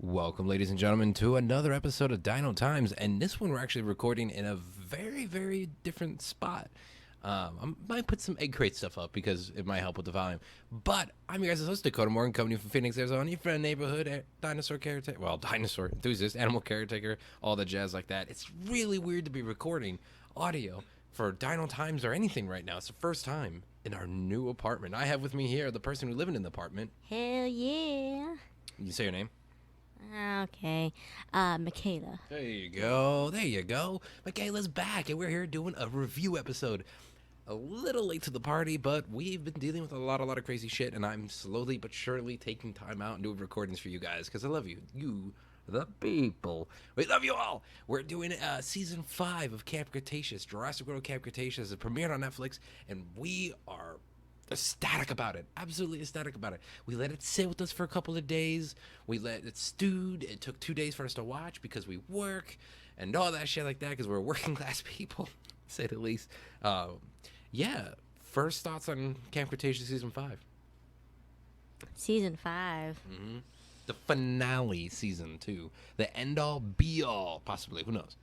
Welcome, ladies and gentlemen, to another episode of Dino Times, and this one we're actually recording in a very, very different spot. I might put some egg crate stuff up because it might help with the volume. But I'm your guys' host, Dakota Morgan, coming to you from Phoenix, Arizona, your friend, neighborhood, dinosaur caretaker, dinosaur enthusiast, animal caretaker, all the jazz like that. It's really weird to be recording audio for Dino Times or anything right now. It's the first time in our new apartment. I have with me here the person who's living in the apartment. Hell yeah. You say your name? Okay. Michaela. There you go. There you go. Michaela's back, and we're here doing a review episode. A little late to the party, but we've been dealing with a lot of crazy shit, and I'm slowly but surely taking time out and doing recordings for you guys, because I love you. You, the people. We love you all. We're doing season 5 of Camp Cretaceous. Jurassic World Camp Cretaceous. It premiered on Netflix, and we are ecstatic about it. Absolutely ecstatic about it. We let it sit with us for a couple of days. We let it stewed. It took 2 days for us to watch because we work and all that shit like that, because we're working class people, to say the least. Yeah. First thoughts on Camp Cretaceous season 5? Season 5. Mm-hmm. The finale season 2. The end all be all, possibly. Who knows?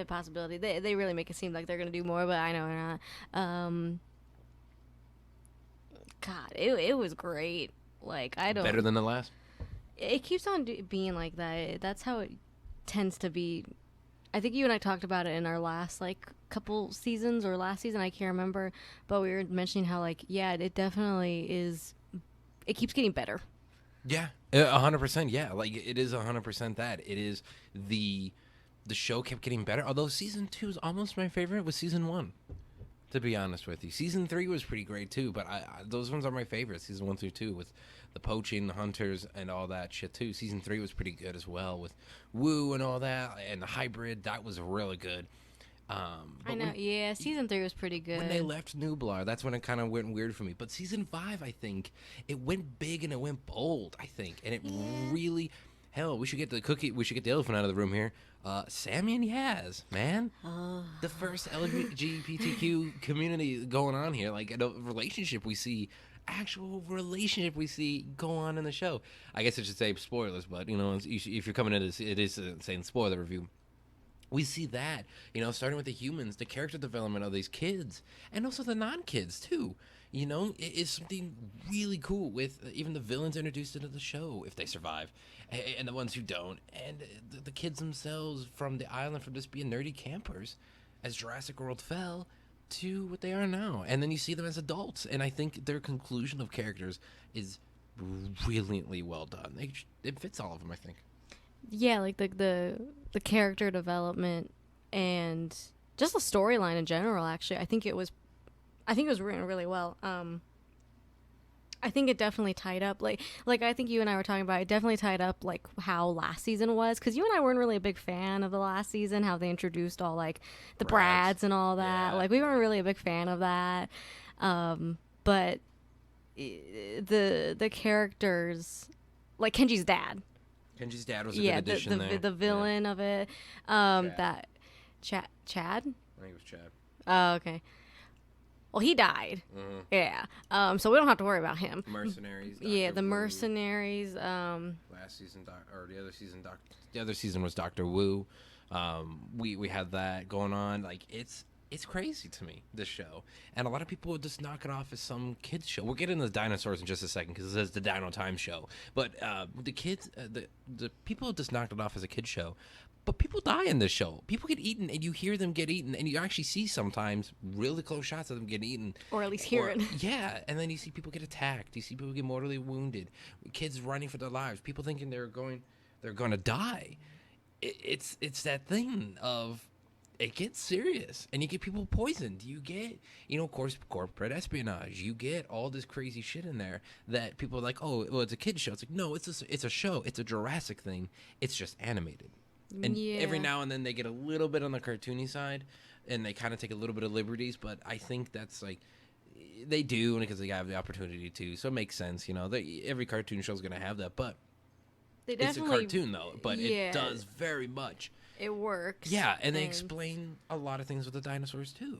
Possibility. They really make it seem like they're going to do more, but I know they're not. God, it was great. Like, I don't... Better than the last? It keeps on being like that. That's how it tends to be. I think you and I talked about it in our last, couple seasons, or last season, I can't remember. But we were mentioning how, yeah, it definitely is... It keeps getting better. Yeah, 100%. Yeah, it is 100% that. It is the show kept getting better. Although season 2 is almost my favorite with season 1. To be honest with you, season 3 was pretty great too, but those ones are my favorites. Season 1 through 2 with the poaching, the hunters, and all that shit too. Season 3 was pretty good as well with Woo and all that, and the hybrid. That was really good. I know, season 3 was pretty good. When they left Nublar, that's when it kind of went weird for me. But season 5, I think, it went big and it went bold, I think. And it really, hell, we should get the cookie, we should get the elephant out of the room here. Sammy and Yaz, man. The first LGBTQ community going on here, like a relationship we see, actual relationship we see go on in the show. I guess I should say spoilers, but, if you're coming into this, it is saying spoiler review. We see that, starting with the humans, the character development of these kids, and also the non-kids, too. It is something really cool with even the villains introduced into the show, if they survive, and the ones who don't, and the kids themselves from the island, from just being nerdy campers, as Jurassic World fell, to what they are now. And then you see them as adults, and I think their conclusion of characters is brilliantly well done. It fits all of them, I think. Yeah, the character development and just the storyline in general, actually. I think it was written really well. I think it definitely tied up, like I think you and I were talking about, it definitely tied up, how last season was, because you and I weren't really a big fan of the last season, how they introduced all, the Brads and all that. Yeah. We weren't really a big fan of that. But the characters, like Kenji's dad. Kenji's dad was a good addition there. The villain of it. That Chad? I think it was Chad. Oh, okay. Well, he died. Mm-hmm. Yeah. So we don't have to worry about him. Mercenaries. Yeah, the Wu. Mercenaries. Last season, the other season was Dr. Wu. We had that going on. It's crazy to me, this show. And a lot of people would just knock it off as some kids show. We'll get into the dinosaurs in just a second because it says the Dino Time show. But the kids, the people just knocked it off as a kid show. But people die in this show. People get eaten, and you hear them get eaten, and you actually see sometimes really close shots of them getting eaten. Or at least hear it. Yeah, and then you see people get attacked. You see people get mortally wounded. Kids running for their lives. People thinking they're going to die. It's that thing of... It gets serious, and you get people poisoned. You get, of course, corporate espionage. You get all this crazy shit in there that people are like, oh, well, it's a kid's show. It's like, no, it's a show. It's a Jurassic thing. It's just animated. And every now and then they get a little bit on the cartoony side, and they kind of take a little bit of liberties, but I think that's they do because they have the opportunity to, so it makes sense. Every cartoon show is going to have that, but it's a cartoon, though, but it does very much. It works. Yeah, and they explain a lot of things with the dinosaurs too.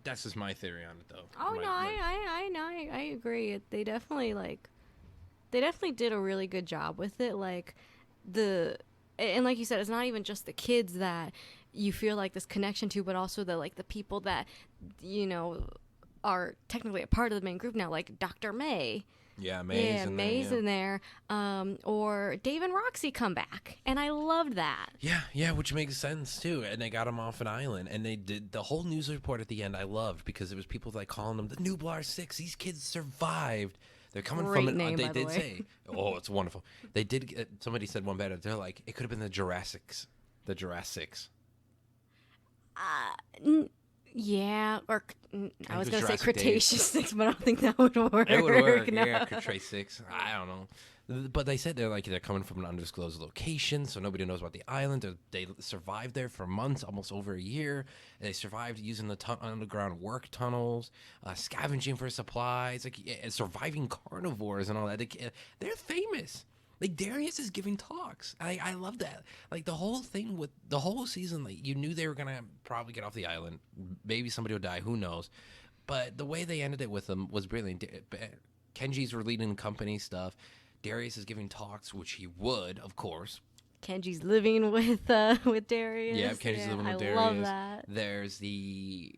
That's just my theory on it, though. Oh no, I agree. They definitely they definitely did a really good job with it. Like and like you said, it's not even just the kids that you feel like this connection to, but also the people that, you know, are technically a part of the main group now, like Dr. May. Yeah, May's in there. Or Dave and Roxy come back, and I loved that. Yeah, which makes sense too. And they got him off an island, and they did the whole news report at the end. I loved because it was people like calling them the Nublar Six. These kids survived. They're coming Great from an. Name, They by the did way. say, "Oh, it's wonderful." They did. Somebody said one better. They're like, it could have been the Jurassics. The Jurassics. Yeah, or I was it going was to say Jurassic Days. Cretaceous 6, but I don't think that would work. It would work. No. Yeah, Cretaceous 6. I don't know. But they said they're coming from an undisclosed location, so nobody knows about the island. They survived there for months, almost over a year. And they survived using the underground work tunnels, scavenging for supplies, surviving carnivores and all that. They're famous. Like, Darius is giving talks. I love that. Like, the whole thing with the whole season, like, you knew they were going to probably get off the island. Maybe somebody would die. Who knows? But the way they ended it with them was brilliant. Kenji's were leading company stuff. Darius is giving talks, which he would, of course. Kenji's living with Darius. Yeah, Kenji's living with Darius. I love that. There's the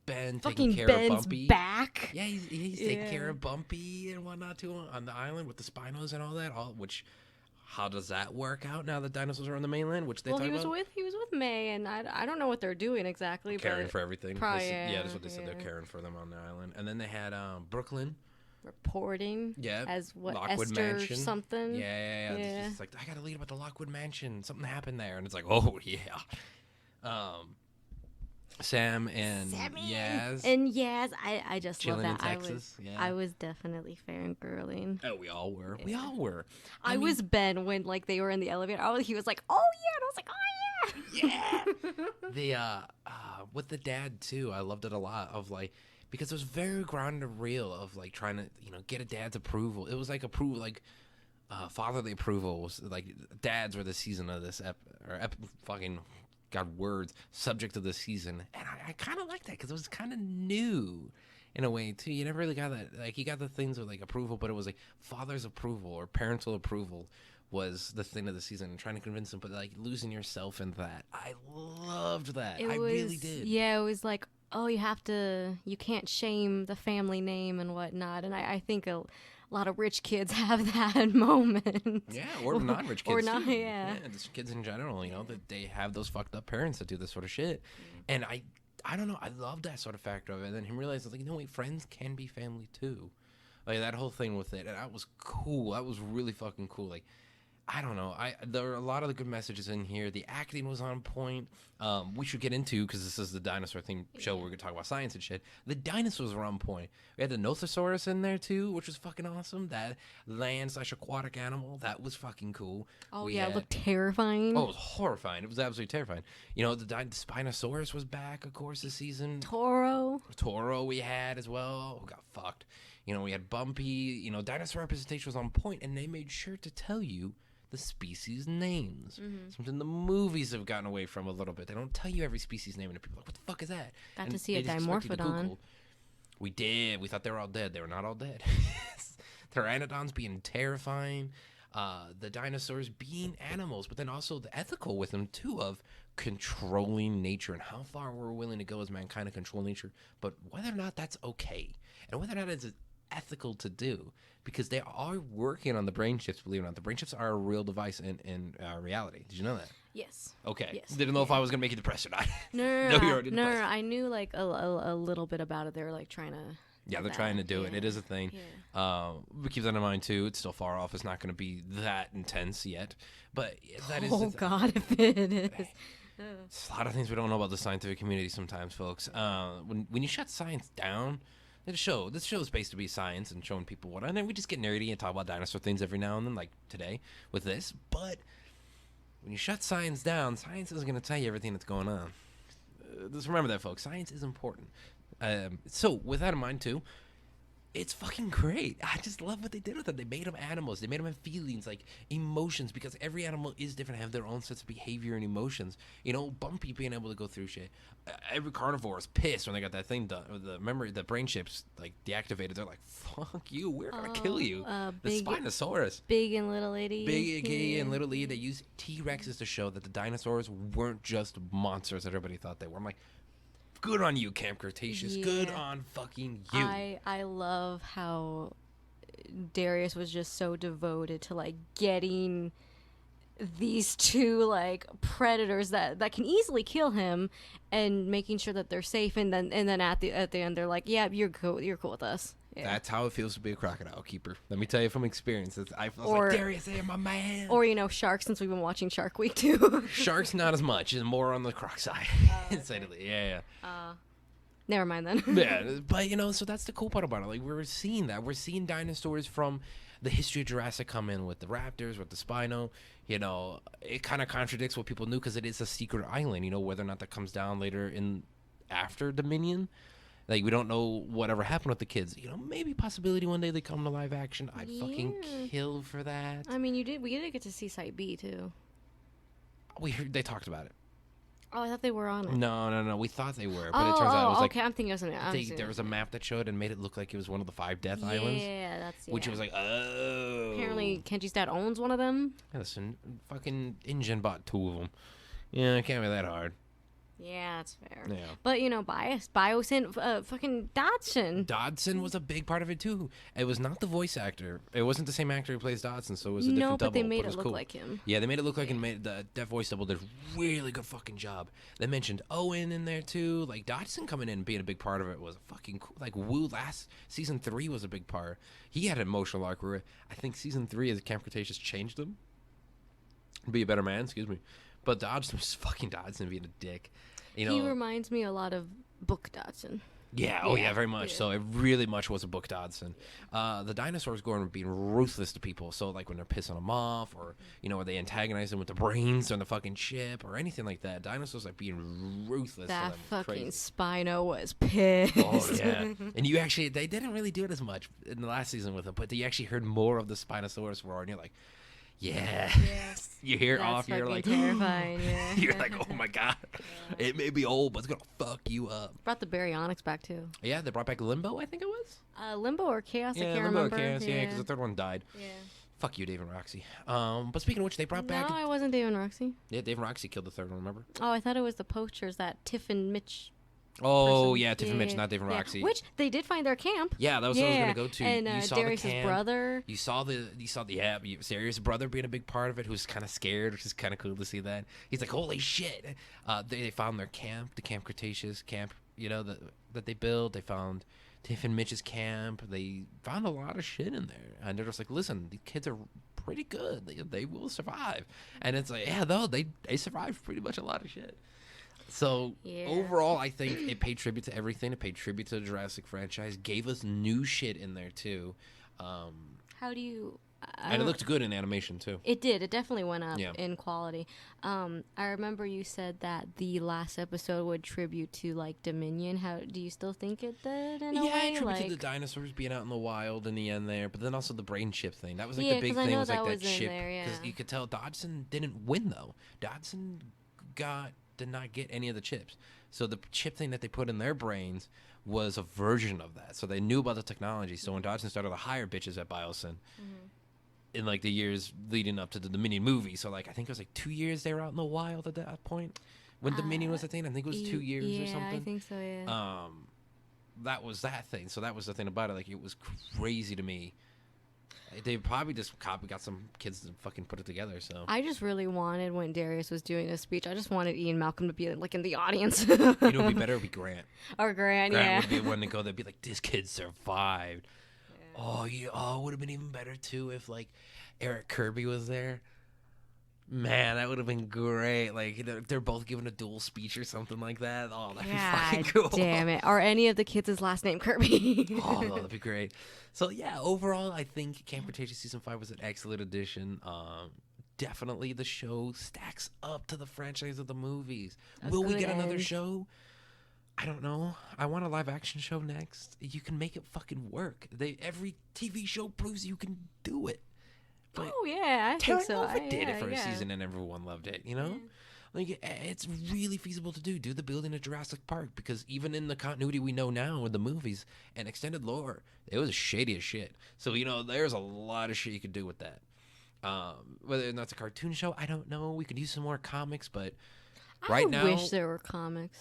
Ben Fucking taking care Ben's of Bumpy. back. Yeah, he's taking care of Bumpy and whatnot too on the island with the Spinos and all that. How does that work out now that dinosaurs are on the mainland? Which they talk about. He was with May, and I don't know what they're doing exactly. Caring but for everything. Probably, That's what they said. They're caring for them on the island. And then they had Brooklyn. Reporting. Yeah. As what, Lockwood Esther Mansion. something. Yeah. It's like, I got to lead about the Lockwood Mansion. Something happened there. And it's like, oh, yeah. Sam and Yaz. And Yaz, I just Chilling love that. in Texas. I was dedefinitely fangirling. Oh, we all were. Yeah. We all were. I was Ben when they were in the elevator. He was like, "Oh yeah," and I was like, "Oh yeah." Yeah. With the dad too, I loved it a lot. Because it was very grounded and real of trying to get a dad's approval. It was approval, fatherly approval was dads were the season of this fucking God words subject of the season, and I kind of like that because it was kind of new in a way too. You never really got that. You got the things with approval, but it was father's approval or parental approval was the thing of the season, and trying to convince them, but losing yourself in that. I loved that. I really did. Yeah, it was oh, you can't shame the family name and whatnot, and I think a lot of rich kids have that moment. Yeah, or non-rich kids or not, too. yeah. Just kids in general, that they have those fucked up parents that do this sort of shit. And I don't know, I love that sort of factor of it. And then him realizing, wait, friends can be family too. That whole thing with it, and that was cool. That was really fucking cool. I don't know. There were a lot of the good messages in here. The acting was on point. We should get into, because this is the dinosaur themed show where we're going to talk about science and shit. The dinosaurs were on point. We had the Nothosaurus in there too, which was fucking awesome. That land/aquatic animal, that was fucking cool. Oh, it looked terrifying. Oh, it was horrifying. It was absolutely terrifying. The Spinosaurus was back, of course, this season. Toro we had as well. Oh, got fucked. We had Bumpy. Dinosaur representation was on point, and they made sure to tell you the species names. Something the movies have gotten away from a little bit. They don't tell you every species name, and people are like, what the fuck is that? Got to see a Dimorphodon. We did. We thought they were all dead. They were not all dead. Pteranodons being terrifying. The dinosaurs being animals, but then also the ethical with them too, of controlling nature and how far we're willing to go as mankind to control nature, but whether or not that's okay, and whether or not it's ethical to do, because they are working on the brain chips. Believe it or not, the brain chips are a real device in reality. Did you know that? Yes. Okay. Yes. Didn't know if I was gonna make you depressed or not. No. You already depressed. I knew a little bit about it. They were trying to. Yeah, they're trying to do it. It is a thing. Yeah. We keep that in mind too. It's still far off. It's not going to be that intense yet, but that is. Oh God, if it is. It's a lot of things we don't know about the scientific community sometimes, folks. When you shut science down, this show is supposed to be science and showing people what, and then we just get nerdy and talk about dinosaur things every now and then, like today with this. But when you shut science down, science isn't going to tell you everything that's going on. Just remember that, folks. Science is important. So with that in mind too, It's fucking great. I just love what they did with them. They made them animals. They made them have feelings, like emotions, because every animal is different, have their own sense of behavior and emotions. You know, Bumpy being able to go through shit. Every carnivore is pissed when they got that thing done. The brain chips like deactivated. They're like, "Fuck you, we're gonna kill you." The Spinosaurus, Big and Little Edie, Big Iggy and Little E. They use T-Rexes to show that the dinosaurs weren't just monsters that everybody thought they were. I'm like, good on you, Camp Cretaceous. Yeah. Good on fucking you. I love how Darius was just so devoted to like getting these two like predators that can easily kill him and making sure that they're safe, and then at the end they're like, yeah, you're cool with us. Yeah. That's how it feels to be a crocodile keeper. Let me tell you from experience. I was like, Darius, hey, my man. Or, you know, sharks, since we've been watching Shark Week, too. Sharks, not as much. It's more on the croc side. Decidedly. Yeah. Never mind, then. Yeah, but, you know, so that's the cool part about it. Like, we're seeing that. We're seeing dinosaurs from the history of Jurassic come in with the raptors, with the Spino. You know, it kind of contradicts what people knew because it is a secret island, you know, whether or not that comes down later after Dominion. Like, we don't know whatever happened with the kids. You know, maybe possibility one day they come to live action. I'd fucking kill for that. I mean, we did get to see Site B, too. We heard they talked about it. Oh, I thought they were on it. No. We thought they were, but it turns out it was like... okay, I'm thinking of something. There was a map that showed and made it look like it was one of the 5 Death Islands. Yeah, that's... Which was like, oh... Apparently, Kenji's dad owns one of them. Yeah, listen, fucking InGen bought 2 of them. Yeah, it can't be that hard. Yeah, that's fair. Yeah. But, you know, Biosyn, fucking Dodson. Dodson was a big part of it, too. It was not the voice actor. It wasn't the same actor who plays Dodson, so it was a different double. No, but they made it it look cool. like him. Yeah, they made it look like him. That voice double did a really good fucking job. They mentioned Owen in there, too. Like, Dodson coming in and being a big part of it was fucking cool. Like, Wu season 3 was a big part. He had an emotional arc where I think season 3 as Camp Cretaceous changed him. Be a better man, excuse me. But Dodson was fucking Dodson being a dick. You know, he reminds me a lot of Book Dodson. Yeah, very much so. It really much was a Book Dodson. The dinosaurs going being ruthless to people. So, like, when they're pissing them off, or, you know, when they antagonize them with the brains on the fucking ship, or anything like that. Dinosaurs, like, being ruthless to them. That fucking Spino was pissed. Oh, yeah. And they didn't really do it as much in the last season with it, but you actually heard more of the Spinosaurus roar, and you're like, yeah. You hear it off, you're like, terrifying. Yeah. You're like, oh my god, it may be old, but it's gonna fuck you up. Brought the baryonics back too. Yeah, they brought back Limbo, I think it was. Limbo or Chaos, I can't Limbo remember. Or Chaos, yeah, because the third one died. Yeah. Fuck you, Dave and Roxy. But speaking of which, they brought back. No, I wasn't Dave and Roxy. Yeah, Dave and Roxy killed the third one. Remember? Oh, I thought it was the poachers, that Tiff and Mitch. Oh, yeah, Tiff and Mitch, not Dave and Roxy. Which they did find their camp. Yeah, that was what I was gonna go to. And you saw Darius' the camp. brother. You saw Darius' brother being a big part of it, who's kind of scared, which is kind of cool to see that. He's like, holy shit! They found their camp, the Camp Cretaceous camp, you know, that they built. They found Tiff and Mitch's camp. They found a lot of shit in there, and they're just like, listen, these kids are pretty good. They will survive. And it's like, yeah, no, they survived pretty much a lot of shit. So overall, I think it paid tribute to everything. It paid tribute to the Jurassic franchise. Gave us new shit in there too. How do you? And it looked good in animation too. It did. It definitely went up in quality. I remember you said that the last episode would tribute to like Dominion. How do you still think it did? In a way? Tribute like, to the dinosaurs being out in the wild in the end there, but then also the brain chip thing. That was like the big 'cause I thing. know Was like that that chip because you could tell Dodson didn't win though. Dodson did not get any of the chips. So the chip thing that they put in their brains was a version of that. So they knew about the technology. So when Dodson started to hire bitches at Biosyn in like the years leading up to the Dominion movie, so like I think it was like 2 years they were out in the wild at that point when Dominion was a thing. I think it was 2 years or something. Yeah, I think so. Yeah. That was that thing. So that was the thing about it. Like it was crazy to me. They probably just got some kids to fucking put it together. So I just really wanted, when Darius was doing his speech, I just wanted Ian Malcolm to be like in the audience. You know, it'd be better. It'd be Grant. Or Grant, Grant would be the one to go. They'd be like, "This kid survived." Yeah. Oh, it would have been even better too if like Eric Kirby was there. Man, that would have been great. Like they're both giving a dual speech or something like that. Oh, that'd be fucking cool. Damn it! Are any of the kids' last name Kirby? Oh, no, that'd be great. So yeah, overall, I think Camp Cretaceous season 5 was an excellent addition. Definitely, the show stacks up to the franchise of the movies. Will we get another show? I don't know. I want a live action show next. You can make it fucking work. Every TV show proves you can do it. But Oh yeah, I Terra think so. Nova did it for a yeah. season and everyone loved it, you know? Like, it's really feasible to do. Do the building of Jurassic Park, because even in the continuity we know now with the movies and extended lore, it was shady as shit. So, you know, there's a lot of shit you could do with that. Whether or not it's a cartoon show, I don't know. We could use some more comics, but right now, I wish there were comics.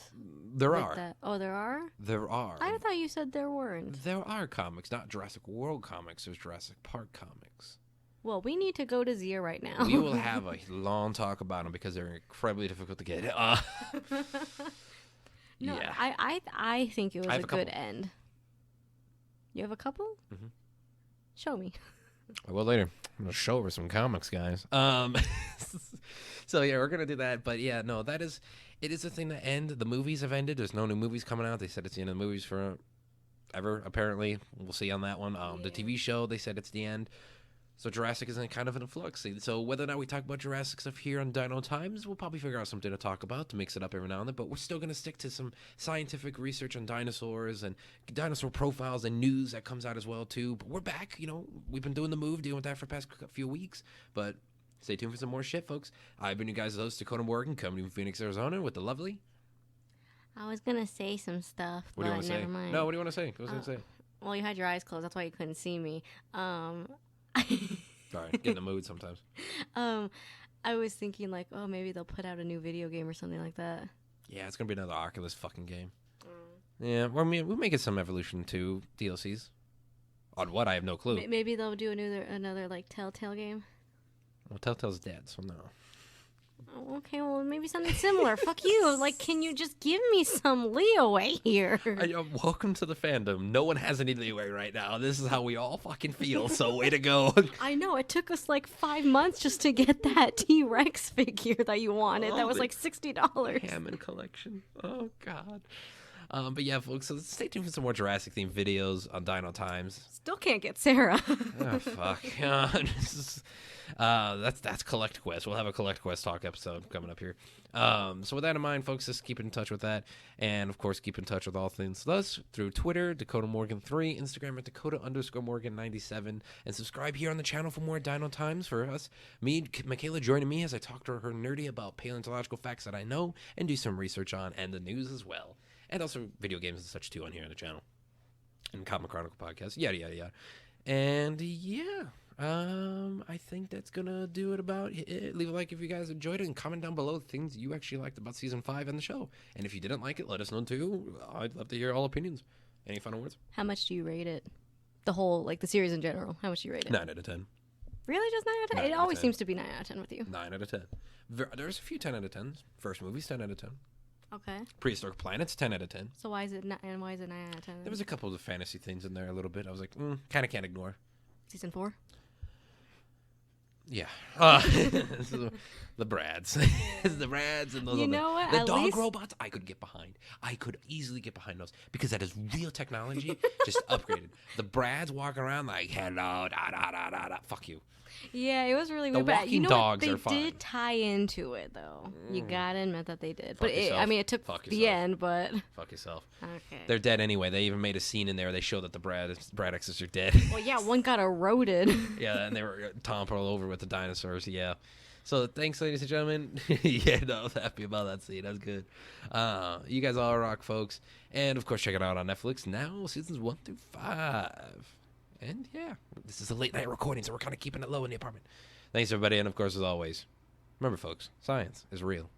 there like are. that. Oh, there are? There are. I thought you said there weren't. There are comics, not Jurassic World comics. There's Jurassic Park comics. Well, we need to go to Zia right now. We will have a long talk about them because they're incredibly difficult to get. No, yeah. I think it was I have a a couple. good end. You have a couple? Mm-hmm. Show me. I will later. I'm gonna show her some comics, guys. So yeah, we're gonna do that. But yeah, no, it is a thing that end. The movies have ended. There's no new movies coming out. They said it's the end of the movies for ever. Apparently, we'll see on that one. The TV show, they said it's the end. So Jurassic is in kind of in a flux. So whether or not we talk about Jurassic stuff here on Dino Times, we'll probably figure out something to talk about to mix it up every now and then. But we're still going to stick to some scientific research on dinosaurs and dinosaur profiles and news that comes out as well, too. But we're back. You know, we've been doing the move, dealing with that for the past few weeks. But stay tuned for some more shit, folks. I've been your guys' host, Dakota Morgan, coming from Phoenix, Arizona, with the lovely... I was going to say some stuff, What do you but want to say? never mind. No, what do you want to say? What was I going to say? Well, you had your eyes closed. That's why you couldn't see me. Sorry, get in the mood sometimes. I was thinking like, oh, maybe they'll put out a new video game or something like that. Yeah, it's going to be another Oculus fucking game. Yeah, well, I mean, we're making some Evolution 2 DLCs. On what? I have no clue. Maybe they'll do another like Telltale game. Well, Telltale's dead, so no. Oh, okay, well, maybe something similar. Fuck you. Like, can you just give me some leeway here? Welcome to the fandom. No one has any leeway right now. This is how we all fucking feel, so way to go. I know. It took us like 5 months just to get that T-Rex figure that you wanted. That was like $60. Hammond collection. Oh, God. But yeah, folks, so stay tuned for some more Jurassic-themed videos on Dino Times. Still can't get Sarah. Oh, fuck. That's Collect Quest. We'll have a Collect Quest talk episode coming up here. So with that in mind, folks, just keep in touch with that. And, of course, keep in touch with all things thus through Twitter, Dakota Morgan 3, Instagram at Dakota_Morgan 97, and subscribe here on the channel for more Dino Times for us. Me, Michaela joining me as I talk to her nerdy about paleontological facts that I know and do some research on, and the news as well. And also video games and such, too, on here on the channel. And Comic Chronicle podcast, yada, yada, yada. And, yeah. I think that's gonna do it about it. Leave a like if you guys enjoyed it and comment down below the things you actually liked about season 5 and the show. And if you didn't like it, let us know too. I'd love to hear all opinions. Any final words? How much do you rate it? The whole, like the series in general. How much do you rate it? 9 out of 10. Really, just 9 out of 10? 9 It out of always 10. seems to be 9 out of 10 with you. 9 out of 10. There's a few 10 out of 10s. First movie's 10 out of 10. Okay. Prehistoric Planet's 10 out of 10. So why is it 9 out of 10? There was a couple of fantasy things in there a little bit. I was like, kind of can't ignore. Season 4? Yeah. The Brads. The Brads and those You other- know what? The At dog least- robots, I could get behind. I could easily get behind those because that is real technology, just upgraded. The Brads walk around like, hello, da da da da da. Fuck you. Yeah, it was really The weird. But walking you know dogs what? are fine. They did tie into it, though. You gotta admit that they did. Fuck But yourself. I mean, it took Fuck the yourself. end, but... Fuck yourself. Okay. They're dead anyway. They even made a scene in there. They show that the Bradxes are dead. Well, yeah, one got eroded. Yeah, and they were tompling all over with the dinosaurs. Yeah. So thanks, ladies and gentlemen. Yeah, no, I was happy about that scene. That was good. You guys all rock, folks. And, of course, check it out on Netflix now, seasons 1 through 5. And, yeah, this is a late-night recording, so we're kind of keeping it low in the apartment. Thanks, everybody. And, of course, as always, remember, folks, science is real.